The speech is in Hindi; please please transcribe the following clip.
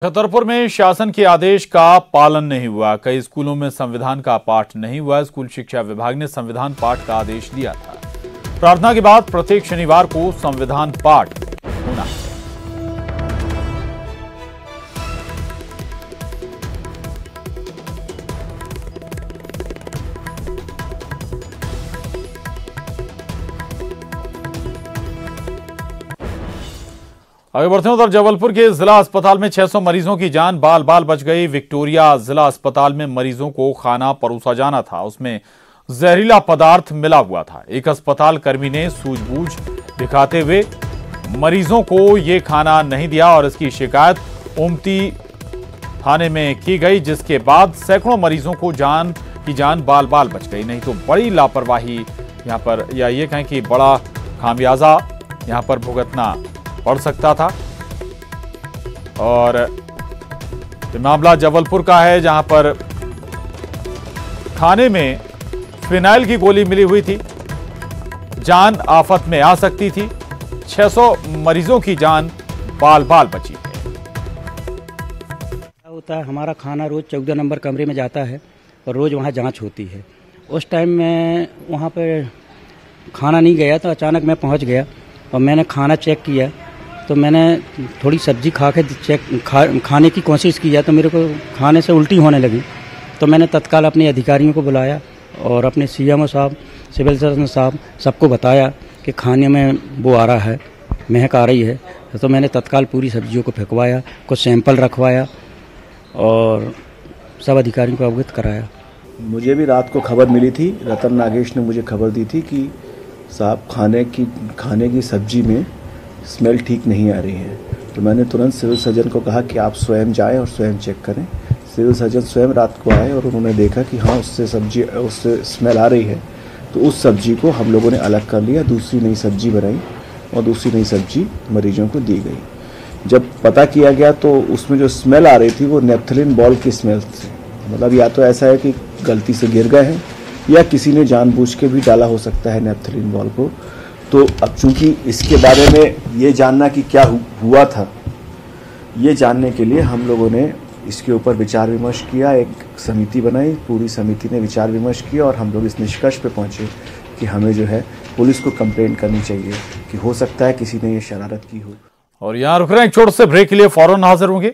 छतरपुर में शासन के आदेश का पालन नहीं हुआ। कई स्कूलों में संविधान का पाठ नहीं हुआ। स्कूल शिक्षा विभाग ने संविधान पाठ का आदेश दिया था। प्रार्थना के बाद प्रत्येक शनिवार को संविधान पाठ होना है। आगे बढ़ते हैं उधर जबलपुर के जिला अस्पताल में 600 मरीजों की जान बाल बाल बच गई। विक्टोरिया जिला अस्पताल में मरीजों को खाना परोसा जाना था, उसमें जहरीला पदार्थ मिला हुआ था। एक अस्पताल कर्मी ने सूझबूझ दिखाते हुए मरीजों को ये खाना नहीं दिया और इसकी शिकायत ओमती थाने में की गई, जिसके बाद सैकड़ों मरीजों को जान बाल बाल बच गई। नहीं तो बड़ी लापरवाही यहां पर, या ये कहें कि बड़ा खामियाजा यहां पर भुगतना पड़ सकता था। और ये मामला जबलपुर का है, जहां पर खाने में फिनाइल की गोली मिली हुई थी। जान आफत में आ सकती थी। 600 मरीजों की जान बाल बाल बची है। होता है, हमारा खाना रोज 14 नंबर कमरे में जाता है और रोज वहाँ जांच होती है। उस टाइम में वहाँ पे खाना नहीं गया, तो अचानक मैं पहुँच गया और मैंने खाना चेक किया। तो मैंने थोड़ी सब्जी खा के खाने की कोशिश किया, तो मेरे को खाने से उल्टी होने लगी। तो मैंने तत्काल अपने अधिकारियों को बुलाया और अपने सीएमओ साहब, सिविल सर्जन साहब, सबको बताया कि खाने में वो आ रहा है, महक आ रही है। तो मैंने तत्काल पूरी सब्जियों को फेंकवाया, कुछ सैंपल रखवाया और सब अधिकारियों को अवगत कराया। मुझे भी रात को खबर मिली थी, रतन नागेश ने मुझे खबर दी थी कि साहब खाने की सब्जी में स्मेल ठीक नहीं आ रही है। तो मैंने तुरंत सिविल सर्जन को कहा कि आप स्वयं जाएं और स्वयं चेक करें। सिविल सर्जन स्वयं रात को आए और उन्होंने देखा कि हाँ, उससे स्मेल आ रही है। तो उस सब्जी को हम लोगों ने अलग कर लिया, दूसरी नई सब्जी बनाई और दूसरी नई सब्जी मरीजों को दी गई। जब पता किया गया तो उसमें जो स्मेल आ रही थी वो नेफ्थलीन बॉल की स्मेल थी। मतलब या तो ऐसा है कि गलती से गिर गए हैं या किसी ने जानबूझ के भी डाला हो सकता है नेफ्थलीन बॉल को। तो अब चूंकि इसके बारे में ये जानना कि क्या हुआ था, ये जानने के लिए हम लोगों ने इसके ऊपर विचार विमर्श किया। एक समिति बनाई, पूरी समिति ने विचार विमर्श किया और हम लोग इस निष्कर्ष पे पहुंचे कि हमें जो है पुलिस को कंप्लेंट करनी चाहिए कि हो सकता है किसी ने ये शरारत की हो। और यहाँ रुक रहे हैं, एक छोटे से ब्रेक के लिए, फौरन हाजिर होंगे।